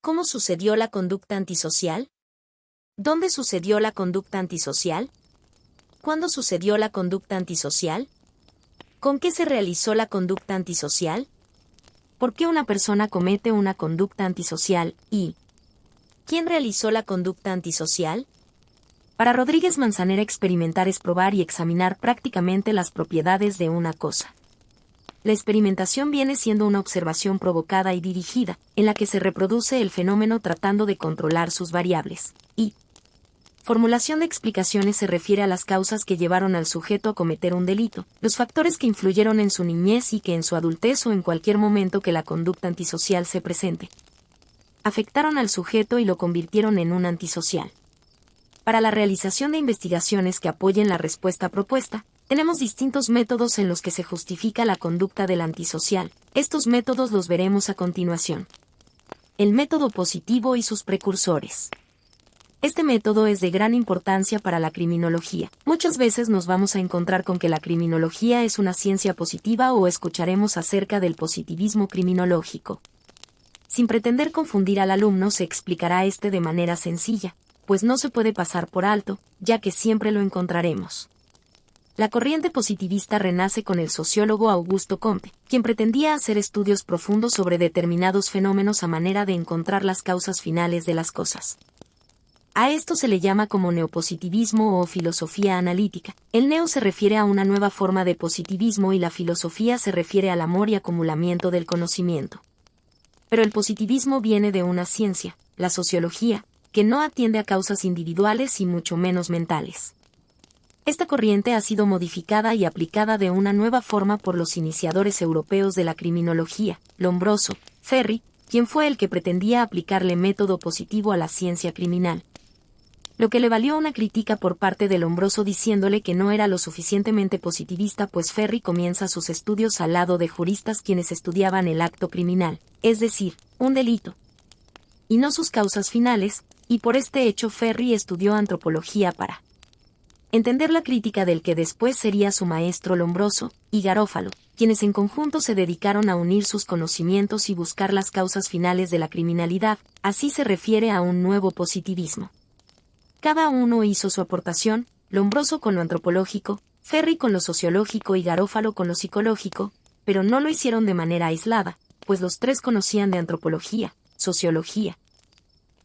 ¿Cómo sucedió la conducta antisocial? ¿Dónde sucedió la conducta antisocial? ¿Cuándo sucedió la conducta antisocial? ¿Con qué se realizó la conducta antisocial? ¿Por qué una persona comete una conducta antisocial y quién realizó la conducta antisocial? Para Rodríguez Manzanera, experimentar es probar y examinar prácticamente las propiedades de una cosa. La experimentación viene siendo una observación provocada y dirigida, en la que se reproduce el fenómeno tratando de controlar sus variables. Y formulación de explicaciones se refiere a las causas que llevaron al sujeto a cometer un delito, los factores que influyeron en su niñez y que en su adultez o en cualquier momento que la conducta antisocial se presente, afectaron al sujeto y lo convirtieron en un antisocial. Para la realización de investigaciones que apoyen la respuesta propuesta, tenemos distintos métodos en los que se justifica la conducta del antisocial. Estos métodos los veremos a continuación. El método positivo y sus precursores. Este método es de gran importancia para la criminología. Muchas veces nos vamos a encontrar con que la criminología es una ciencia positiva o escucharemos acerca del positivismo criminológico. Sin pretender confundir al alumno, se explicará este de manera sencilla, pues no se puede pasar por alto, ya que siempre lo encontraremos. La corriente positivista renace con el sociólogo Augusto Comte, quien pretendía hacer estudios profundos sobre determinados fenómenos a manera de encontrar las causas finales de las cosas. A esto se le llama como neopositivismo o filosofía analítica. El neo se refiere a una nueva forma de positivismo y la filosofía se refiere al amor y acumulamiento del conocimiento. Pero el positivismo viene de una ciencia, la sociología, que no atiende a causas individuales y mucho menos mentales. Esta corriente ha sido modificada y aplicada de una nueva forma por los iniciadores europeos de la criminología, Lombroso, Ferri, quien fue el que pretendía aplicarle método positivo a la ciencia criminal. Lo que le valió una crítica por parte de Lombroso diciéndole que no era lo suficientemente positivista, pues Ferri comienza sus estudios al lado de juristas quienes estudiaban el acto criminal, es decir, un delito, y no sus causas finales, y por este hecho Ferri estudió antropología para entender la crítica del que después sería su maestro Lombroso y Garófalo, quienes en conjunto se dedicaron a unir sus conocimientos y buscar las causas finales de la criminalidad. Así se refiere a un nuevo positivismo. Cada uno hizo su aportación, Lombroso con lo antropológico, Ferri con lo sociológico y Garófalo con lo psicológico, pero no lo hicieron de manera aislada, pues los tres conocían de antropología, sociología,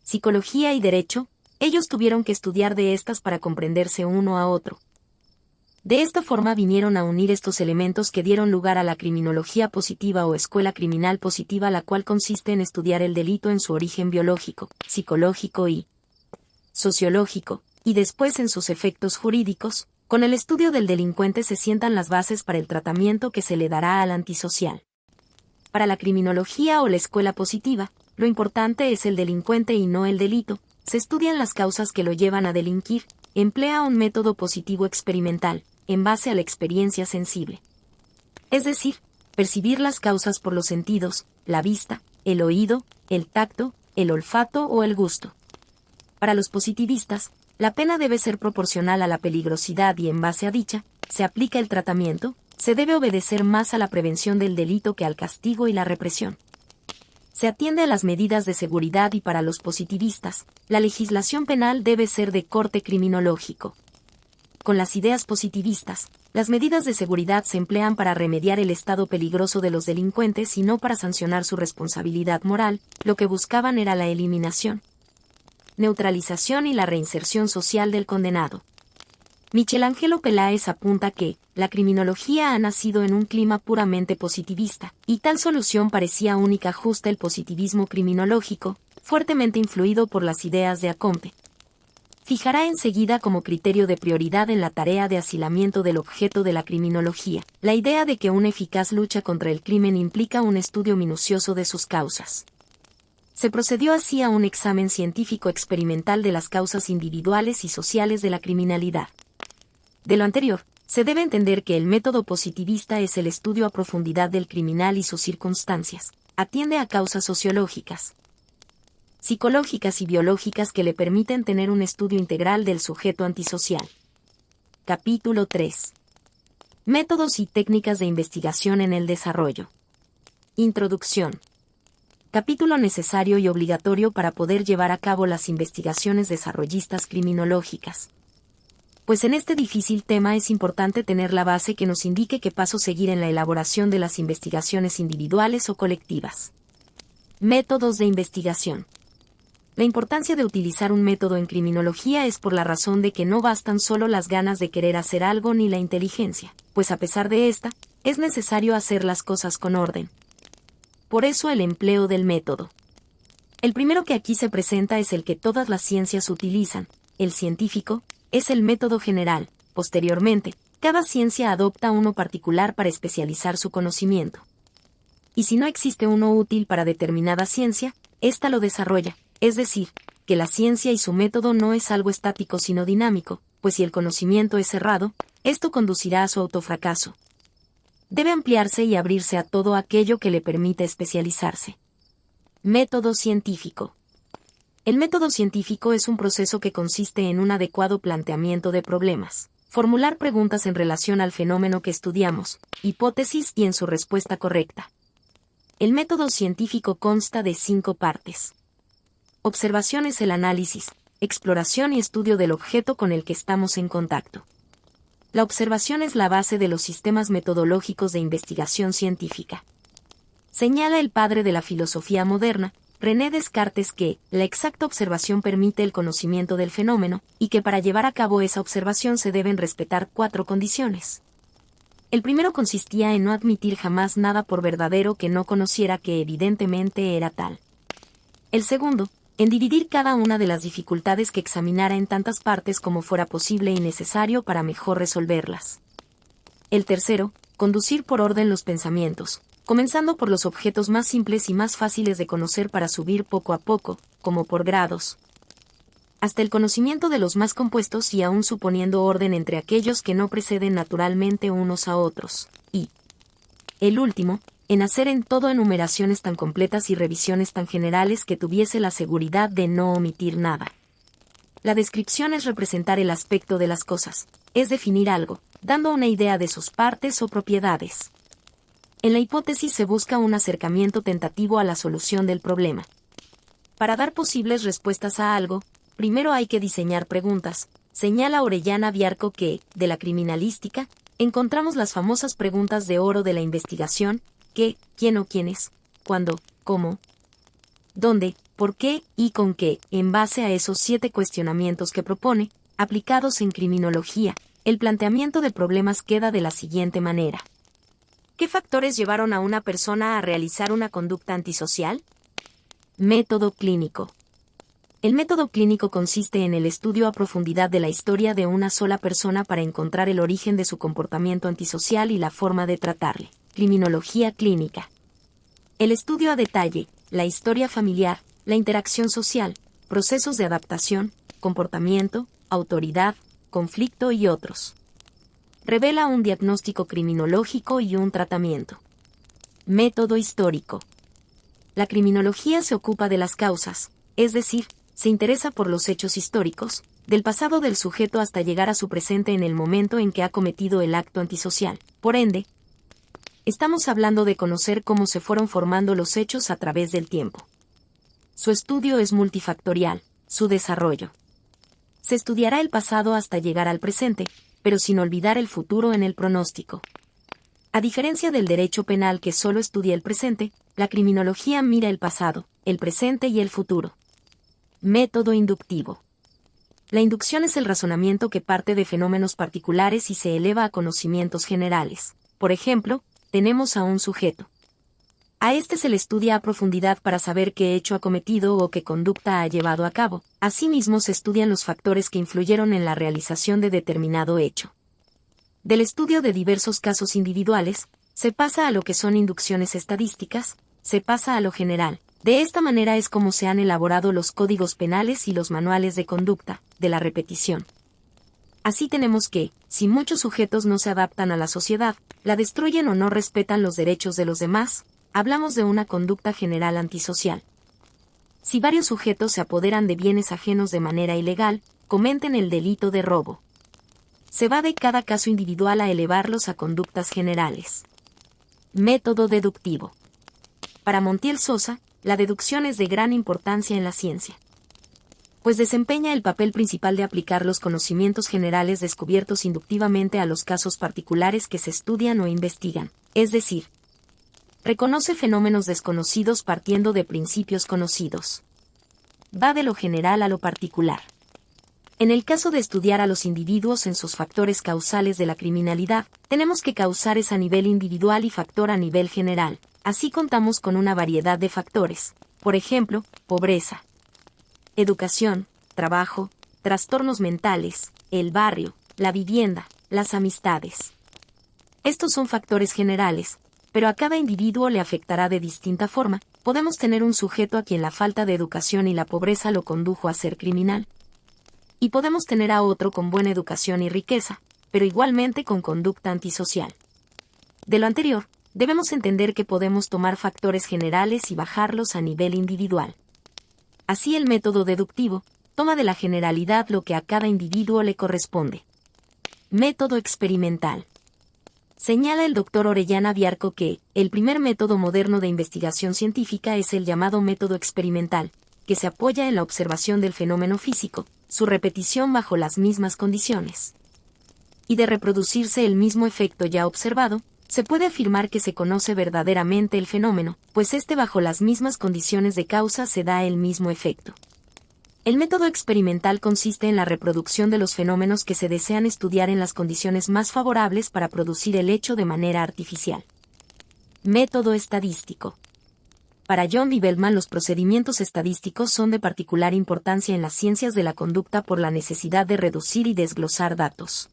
psicología y derecho. Ellos tuvieron que estudiar de estas para comprenderse uno a otro. De esta forma vinieron a unir estos elementos que dieron lugar a la criminología positiva o escuela criminal positiva, la cual consiste en estudiar el delito en su origen biológico, psicológico y sociológico, y después en sus efectos jurídicos. Con el estudio del delincuente se sientan las bases para el tratamiento que se le dará al antisocial. Para la criminología o la escuela positiva, lo importante es el delincuente y no el delito. Se estudian las causas que lo llevan a delinquir, emplea un método positivo experimental, en base a la experiencia sensible. Es decir, percibir las causas por los sentidos, la vista, el oído, el tacto, el olfato o el gusto. Para los positivistas, la pena debe ser proporcional a la peligrosidad y en base a dicha, se aplica el tratamiento, se debe obedecer más a la prevención del delito que al castigo y la represión. Se atiende a las medidas de seguridad y para los positivistas, la legislación penal debe ser de corte criminológico. Con las ideas positivistas, las medidas de seguridad se emplean para remediar el estado peligroso de los delincuentes y no para sancionar su responsabilidad moral. Lo que buscaban era la eliminación, neutralización y la reinserción social del condenado. Michelangelo Peláez apunta que la criminología ha nacido en un clima puramente positivista, y tal solución parecía única justa el positivismo criminológico, fuertemente influido por las ideas de Comte. Fijará enseguida como criterio de prioridad en la tarea de asilamiento del objeto de la criminología, la idea de que una eficaz lucha contra el crimen implica un estudio minucioso de sus causas. Se procedió así a un examen científico experimental de las causas individuales y sociales de la criminalidad. De lo anterior, se debe entender que el método positivista es el estudio a profundidad del criminal y sus circunstancias. Atiende a causas sociológicas, psicológicas y biológicas que le permiten tener un estudio integral del sujeto antisocial. Capítulo 3. Métodos y técnicas de investigación en el desarrollo. Introducción. Capítulo necesario y obligatorio para poder llevar a cabo las investigaciones desarrollistas criminológicas. Pues en este difícil tema es importante tener la base que nos indique qué paso seguir en la elaboración de las investigaciones individuales o colectivas. Métodos de investigación. La importancia de utilizar un método en criminología es por la razón de que no bastan solo las ganas de querer hacer algo ni la inteligencia, pues a pesar de esta, es necesario hacer las cosas con orden. Por eso el empleo del método. El primero que aquí se presenta es el que todas las ciencias utilizan, el científico, es el método general. Posteriormente, cada ciencia adopta uno particular para especializar su conocimiento. Y si no existe uno útil para determinada ciencia, ésta lo desarrolla, es decir, que la ciencia y su método no es algo estático sino dinámico, pues si el conocimiento es cerrado, esto conducirá a su autofracaso. Debe ampliarse y abrirse a todo aquello que le permita especializarse. Método científico. El método científico es un proceso que consiste en un adecuado planteamiento de problemas, formular preguntas en relación al fenómeno que estudiamos, hipótesis y en su respuesta correcta. El método científico consta de 5 partes. Observación es el análisis, exploración y estudio del objeto con el que estamos en contacto. La observación es la base de los sistemas metodológicos de investigación científica. Señala el padre de la filosofía moderna, René Descartes, que la exacta observación permite el conocimiento del fenómeno, y que para llevar a cabo esa observación se deben respetar 4 condiciones. El primero consistía en no admitir jamás nada por verdadero que no conociera que evidentemente era tal. El segundo, en dividir cada una de las dificultades que examinara en tantas partes como fuera posible y necesario para mejor resolverlas. El tercero, conducir por orden los pensamientos, comenzando por los objetos más simples y más fáciles de conocer para subir poco a poco, como por grados, hasta el conocimiento de los más compuestos y aún suponiendo orden entre aquellos que no preceden naturalmente unos a otros. Y el último, en hacer en todo enumeraciones tan completas y revisiones tan generales que tuviese la seguridad de no omitir nada. La descripción es representar el aspecto de las cosas, es definir algo, dando una idea de sus partes o propiedades. En la hipótesis se busca un acercamiento tentativo a la solución del problema. Para dar posibles respuestas a algo, primero hay que diseñar preguntas. Señala Orellana Biarco que, de la criminalística, encontramos las famosas preguntas de oro de la investigación: ¿qué, quién o quiénes, cuándo, cómo, dónde, por qué y con qué. En base a esos 7 cuestionamientos que propone, aplicados en criminología, el planteamiento de problemas queda de la siguiente manera. ¿Qué factores llevaron a una persona a realizar una conducta antisocial? Método clínico. El método clínico consiste en el estudio a profundidad de la historia de una sola persona para encontrar el origen de su comportamiento antisocial y la forma de tratarle. Criminología clínica. El estudio a detalle, la historia familiar, la interacción social, procesos de adaptación, comportamiento, autoridad, conflicto y otros. Revela un diagnóstico criminológico y un tratamiento. Método histórico. La criminología se ocupa de las causas, es decir, se interesa por los hechos históricos, del pasado del sujeto hasta llegar a su presente en el momento en que ha cometido el acto antisocial. Por ende, estamos hablando de conocer cómo se fueron formando los hechos a través del tiempo. Su estudio es multifactorial, su desarrollo. Se estudiará el pasado hasta llegar al presente, pero sin olvidar el futuro en el pronóstico. A diferencia del derecho penal que solo estudia el presente, la criminología mira el pasado, el presente y el futuro. Método inductivo. La inducción es el razonamiento que parte de fenómenos particulares y se eleva a conocimientos generales. Por ejemplo, tenemos a un sujeto. A este se le estudia a profundidad para saber qué hecho ha cometido o qué conducta ha llevado a cabo. Asimismo, se estudian los factores que influyeron en la realización de determinado hecho. Del estudio de diversos casos individuales, se pasa a lo que son inducciones estadísticas, se pasa a lo general. De esta manera es como se han elaborado los códigos penales y los manuales de conducta, de la repetición. Así tenemos que, si muchos sujetos no se adaptan a la sociedad, la destruyen o no respetan los derechos de los demás, hablamos de una conducta general antisocial. Si varios sujetos se apoderan de bienes ajenos de manera ilegal, cometen el delito de robo. Se va de cada caso individual a elevarlos a conductas generales. Método deductivo. Para Montiel Sosa, la deducción es de gran importancia en la ciencia, pues desempeña el papel principal de aplicar los conocimientos generales descubiertos inductivamente a los casos particulares que se estudian o investigan, es decir, reconoce fenómenos desconocidos partiendo de principios conocidos. Va de lo general a lo particular. En el caso de estudiar a los individuos en sus factores causales de la criminalidad, tenemos que causales a nivel individual y factor a nivel general. Así contamos con una variedad de factores, por ejemplo, pobreza, educación, trabajo, trastornos mentales, el barrio, la vivienda, las amistades. Estos son factores generales, pero a cada individuo le afectará de distinta forma. Podemos tener un sujeto a quien la falta de educación y la pobreza lo condujo a ser criminal. Y podemos tener a otro con buena educación y riqueza, pero igualmente con conducta antisocial. De lo anterior, debemos entender que podemos tomar factores generales y bajarlos a nivel individual. Así el método deductivo toma de la generalidad lo que a cada individuo le corresponde. Método experimental. Señala el doctor Orellana Biarco que, el primer método moderno de investigación científica es el llamado método experimental, que se apoya en la observación del fenómeno físico, su repetición bajo las mismas condiciones. Y de reproducirse el mismo efecto ya observado, se puede afirmar que se conoce verdaderamente el fenómeno, pues este bajo las mismas condiciones de causa se da el mismo efecto. El método experimental consiste en la reproducción de los fenómenos que se desean estudiar en las condiciones más favorables para producir el hecho de manera artificial. Método estadístico. Para John B. Bellman, los procedimientos estadísticos son de particular importancia en las ciencias de la conducta por la necesidad de reducir y desglosar datos.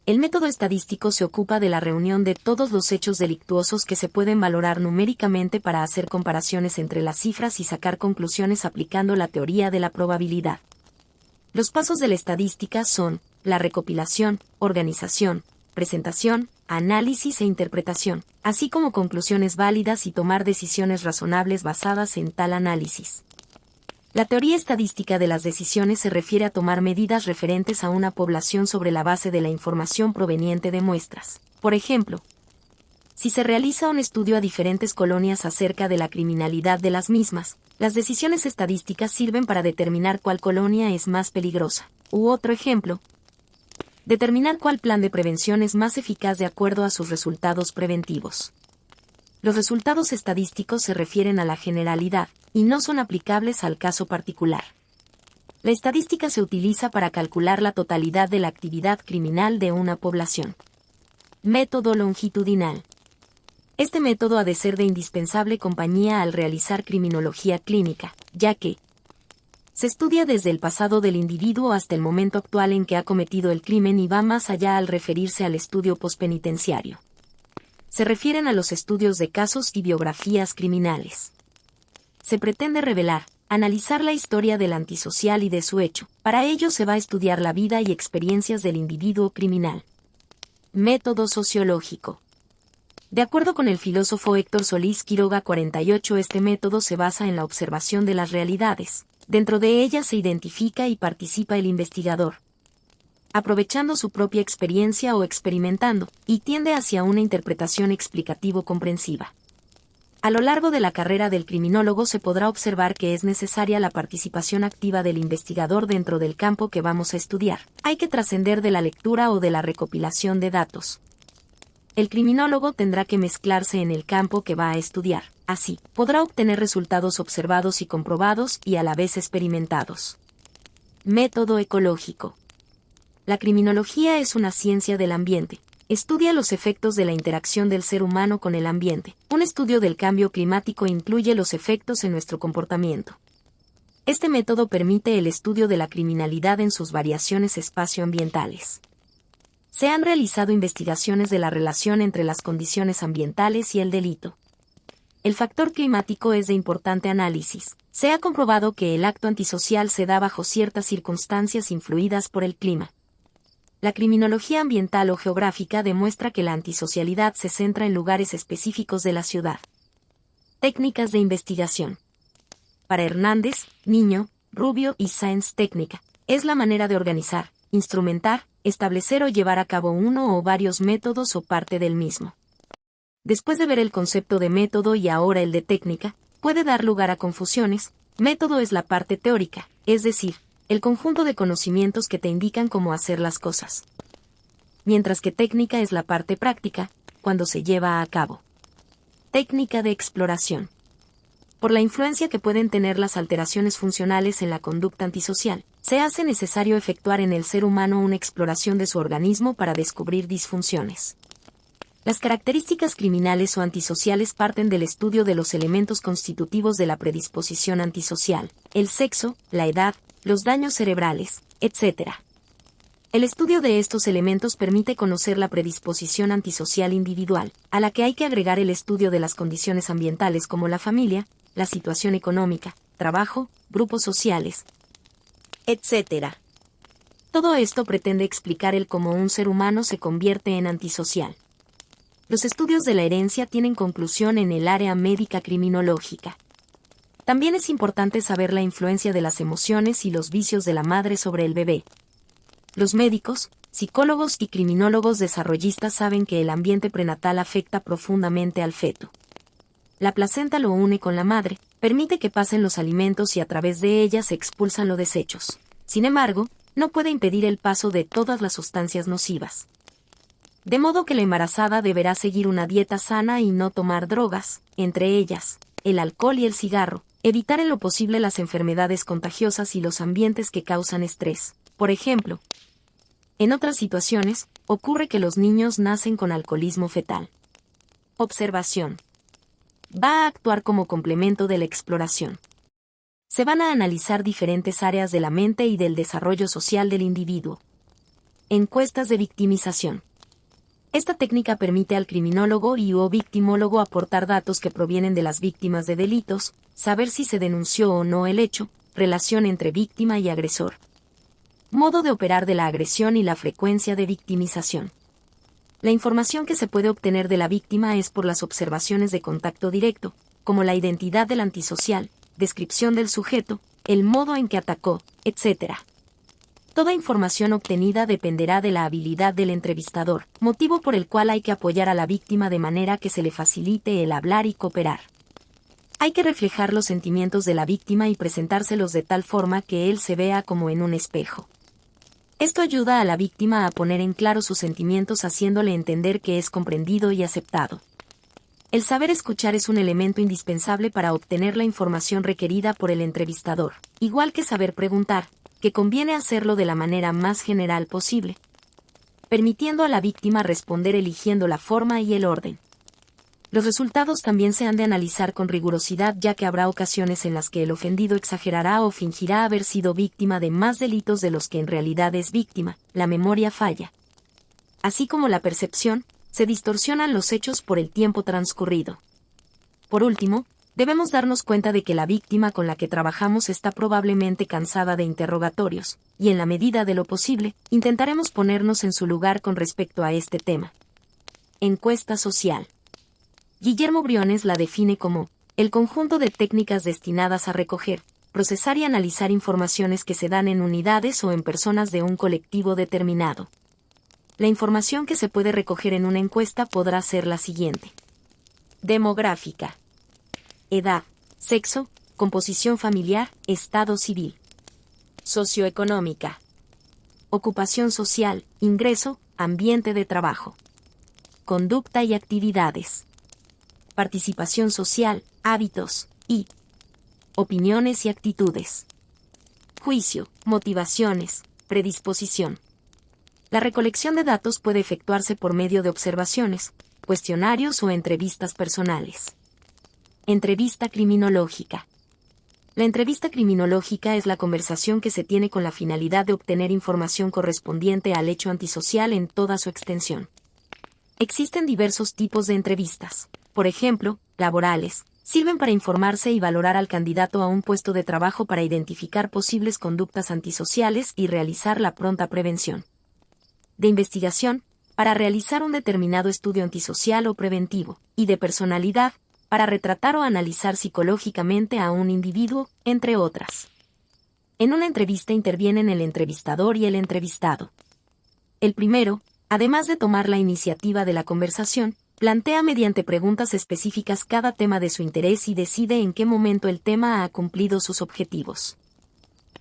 El método estadístico se ocupa de la reunión de todos los hechos delictuosos que se pueden valorar numéricamente para hacer comparaciones entre las cifras y sacar conclusiones aplicando la teoría de la probabilidad. Los pasos de la estadística son la recopilación, organización, presentación, análisis e interpretación, así como conclusiones válidas y tomar decisiones razonables basadas en tal análisis. La teoría estadística de las decisiones se refiere a tomar medidas referentes a una población sobre la base de la información proveniente de muestras. Por ejemplo, si se realiza un estudio a diferentes colonias acerca de la criminalidad de las mismas, las decisiones estadísticas sirven para determinar cuál colonia es más peligrosa. U otro ejemplo, determinar cuál plan de prevención es más eficaz de acuerdo a sus resultados preventivos. Los resultados estadísticos se refieren a la generalidad, y no son aplicables al caso particular. La estadística se utiliza para calcular la totalidad de la actividad criminal de una población. Método longitudinal. Este método ha de ser de indispensable compañía al realizar criminología clínica, ya que se estudia desde el pasado del individuo hasta el momento actual en que ha cometido el crimen y va más allá al referirse al estudio pospenitenciario. Se refieren a los estudios de casos y biografías criminales. Se pretende revelar, analizar la historia del antisocial y de su hecho. Para ello se va a estudiar la vida y experiencias del individuo criminal. Método sociológico. De acuerdo con el filósofo Héctor Solís Quiroga 48, este método se basa en la observación de las realidades. Dentro de ellas se identifica y participa el investigador, aprovechando su propia experiencia o experimentando, y tiende hacia una interpretación explicativo-comprensiva. A lo largo de la carrera del criminólogo se podrá observar que es necesaria la participación activa del investigador dentro del campo que vamos a estudiar. Hay que trascender de la lectura o de la recopilación de datos. El criminólogo tendrá que mezclarse en el campo que va a estudiar. Así, podrá obtener resultados observados y comprobados y a la vez experimentados. Método ecológico. La criminología es una ciencia del ambiente. Estudia los efectos de la interacción del ser humano con el ambiente. Un estudio del cambio climático incluye los efectos en nuestro comportamiento. Este método permite el estudio de la criminalidad en sus variaciones espacioambientales. Se han realizado investigaciones de la relación entre las condiciones ambientales y el delito. El factor climático es de importante análisis. Se ha comprobado que el acto antisocial se da bajo ciertas circunstancias influidas por el clima. La criminología ambiental o geográfica demuestra que la antisocialidad se centra en lugares específicos de la ciudad. Técnicas de investigación. Para Hernández, Niño, Rubio y Sáenz, técnica es la manera de organizar, instrumentar, establecer o llevar a cabo uno o varios métodos o parte del mismo. Después de ver el concepto de método y ahora el de técnica, puede dar lugar a confusiones. Método es la parte teórica, es decir, el conjunto de conocimientos que te indican cómo hacer las cosas. Mientras que técnica es la parte práctica, cuando se lleva a cabo. Técnica de exploración. Por la influencia que pueden tener las alteraciones funcionales en la conducta antisocial, se hace necesario efectuar en el ser humano una exploración de su organismo para descubrir disfunciones. Las características criminales o antisociales parten del estudio de los elementos constitutivos de la predisposición antisocial, el sexo, la edad, los daños cerebrales, etc. El estudio de estos elementos permite conocer la predisposición antisocial individual, a la que hay que agregar el estudio de las condiciones ambientales como la familia, la situación económica, trabajo, grupos sociales, etc. Todo esto pretende explicar el cómo un ser humano se convierte en antisocial. Los estudios de la herencia tienen conclusión en el área médica criminológica. También es importante saber la influencia de las emociones y los vicios de la madre sobre el bebé. Los médicos, psicólogos y criminólogos desarrollistas saben que el ambiente prenatal afecta profundamente al feto. La placenta lo une con la madre, permite que pasen los alimentos y a través de ella se expulsan los desechos. Sin embargo, no puede impedir el paso de todas las sustancias nocivas. De modo que la embarazada deberá seguir una dieta sana y no tomar drogas, entre ellas, el alcohol y el cigarro, evitar en lo posible las enfermedades contagiosas y los ambientes que causan estrés. Por ejemplo, en otras situaciones, ocurre que los niños nacen con alcoholismo fetal. Observación. Va a actuar como complemento de la exploración. Se van a analizar diferentes áreas de la mente y del desarrollo social del individuo. Encuestas de victimización. Esta técnica permite al criminólogo y/o victimólogo aportar datos que provienen de las víctimas de delitos, saber si se denunció o no el hecho, relación entre víctima y agresor. Modo de operar de la agresión y la frecuencia de victimización. La información que se puede obtener de la víctima es por las observaciones de contacto directo, como la identidad del antisocial, descripción del sujeto, el modo en que atacó, etc. Toda información obtenida dependerá de la habilidad del entrevistador, motivo por el cual hay que apoyar a la víctima de manera que se le facilite el hablar y cooperar. Hay que reflejar los sentimientos de la víctima y presentárselos de tal forma que él se vea como en un espejo. Esto ayuda a la víctima a poner en claro sus sentimientos haciéndole entender que es comprendido y aceptado. El saber escuchar es un elemento indispensable para obtener la información requerida por el entrevistador, igual que saber preguntar, que conviene hacerlo de la manera más general posible, permitiendo a la víctima responder eligiendo la forma y el orden. Los resultados también se han de analizar con rigurosidad ya que habrá ocasiones en las que el ofendido exagerará o fingirá haber sido víctima de más delitos de los que en realidad es víctima, la memoria falla. Así como la percepción, se distorsionan los hechos por el tiempo transcurrido. Por último, debemos darnos cuenta de que la víctima con la que trabajamos está probablemente cansada de interrogatorios, y en la medida de lo posible, intentaremos ponernos en su lugar con respecto a este tema. Encuesta social. Guillermo Briones la define como el conjunto de técnicas destinadas a recoger, procesar y analizar informaciones que se dan en unidades o en personas de un colectivo determinado. La información que se puede recoger en una encuesta podrá ser la siguiente. Demográfica. Edad, sexo, composición familiar, estado civil. Socioeconómica. Ocupación social, ingreso, ambiente de trabajo. Conducta y actividades. Participación social, hábitos, y opiniones y actitudes. Juicio, motivaciones, predisposición. La recolección de datos puede efectuarse por medio de observaciones, cuestionarios o entrevistas personales. Entrevista criminológica. La entrevista criminológica es la conversación que se tiene con la finalidad de obtener información correspondiente al hecho antisocial en toda su extensión. Existen diversos tipos de entrevistas. Por ejemplo, laborales, sirven para informarse y valorar al candidato a un puesto de trabajo para identificar posibles conductas antisociales y realizar la pronta prevención. De investigación, para realizar un determinado estudio antisocial o preventivo, y de personalidad, para retratar o analizar psicológicamente a un individuo, entre otras. En una entrevista intervienen el entrevistador y el entrevistado. El primero, además de tomar la iniciativa de la conversación, Plantea mediante preguntas específicas cada tema de su interés y decide en qué momento el tema ha cumplido sus objetivos.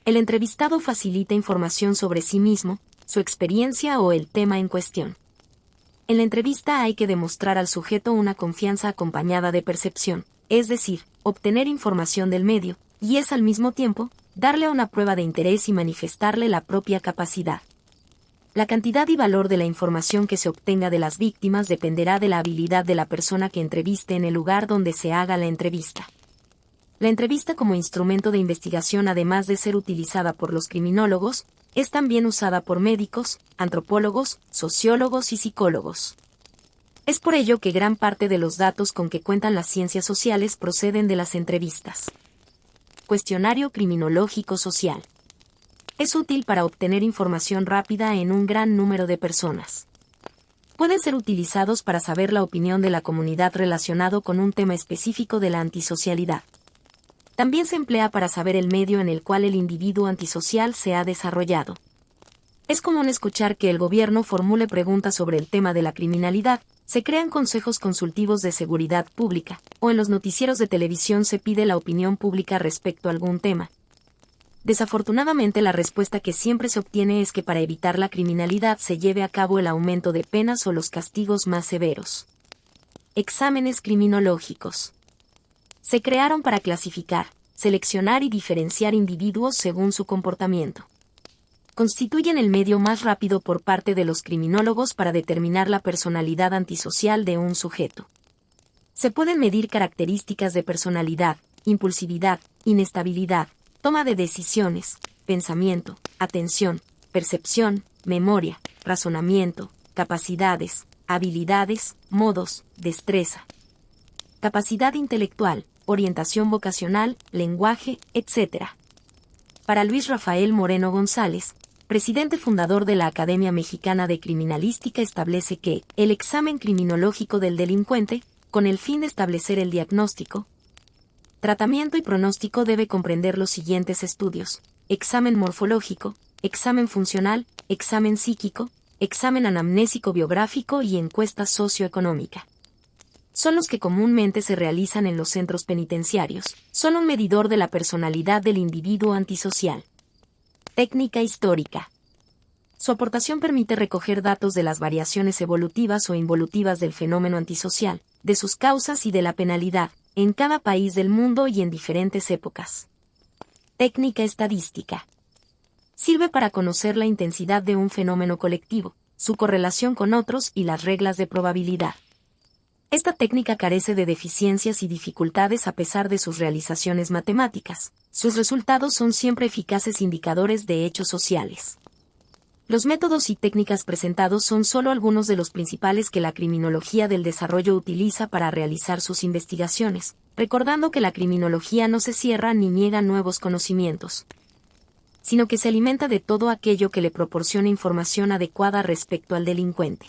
El entrevistado facilita información sobre sí mismo, su experiencia o el tema en cuestión. En la entrevista hay que demostrar al sujeto una confianza acompañada de percepción, es decir, obtener información del medio, y es al mismo tiempo, darle una prueba de interés y manifestarle la propia capacidad. La cantidad y valor de la información que se obtenga de las víctimas dependerá de la habilidad de la persona que entreviste en el lugar donde se haga la entrevista. La entrevista como instrumento de investigación, además de ser utilizada por los criminólogos, es también usada por médicos, antropólogos, sociólogos y psicólogos. Es por ello que gran parte de los datos con que cuentan las ciencias sociales proceden de las entrevistas. Cuestionario criminológico social. Es útil para obtener información rápida en un gran número de personas. Pueden ser utilizados para saber la opinión de la comunidad relacionado con un tema específico de la antisocialidad. También se emplea para saber el medio en el cual el individuo antisocial se ha desarrollado. Es común escuchar que el gobierno formule preguntas sobre el tema de la criminalidad, se crean consejos consultivos de seguridad pública, o en los noticieros de televisión se pide la opinión pública respecto a algún tema. Desafortunadamente, la respuesta que siempre se obtiene es que para evitar la criminalidad se lleve a cabo el aumento de penas o los castigos más severos. Exámenes criminológicos. Se crearon para clasificar, seleccionar y diferenciar individuos según su comportamiento. Constituyen el medio más rápido por parte de los criminólogos para determinar la personalidad antisocial de un sujeto. Se pueden medir características de personalidad, impulsividad, inestabilidad, toma de decisiones, pensamiento, atención, percepción, memoria, razonamiento, capacidades, habilidades, modos, destreza, capacidad intelectual, orientación vocacional, lenguaje, etc. Para Luis Rafael Moreno González, presidente fundador de la Academia Mexicana de Criminalística, establece que el examen criminológico del delincuente, con el fin de establecer el diagnóstico, tratamiento y pronóstico, debe comprender los siguientes estudios: examen morfológico, examen funcional, examen psíquico, examen anamnésico biográfico y encuesta socioeconómica. Son los que comúnmente se realizan en los centros penitenciarios, son un medidor de la personalidad del individuo antisocial. Técnica histórica. Su aportación permite recoger datos de las variaciones evolutivas o involutivas del fenómeno antisocial, de sus causas y de la penalidad, en cada país del mundo y en diferentes épocas. Técnica estadística. Sirve para conocer la intensidad de un fenómeno colectivo, su correlación con otros y las reglas de probabilidad. Esta técnica carece de deficiencias y dificultades a pesar de sus realizaciones matemáticas. Sus resultados son siempre eficaces indicadores de hechos sociales. Los métodos y técnicas presentados son solo algunos de los principales que la criminología del desarrollo utiliza para realizar sus investigaciones, recordando que la criminología no se cierra ni niega nuevos conocimientos, sino que se alimenta de todo aquello que le proporciona información adecuada respecto al delincuente.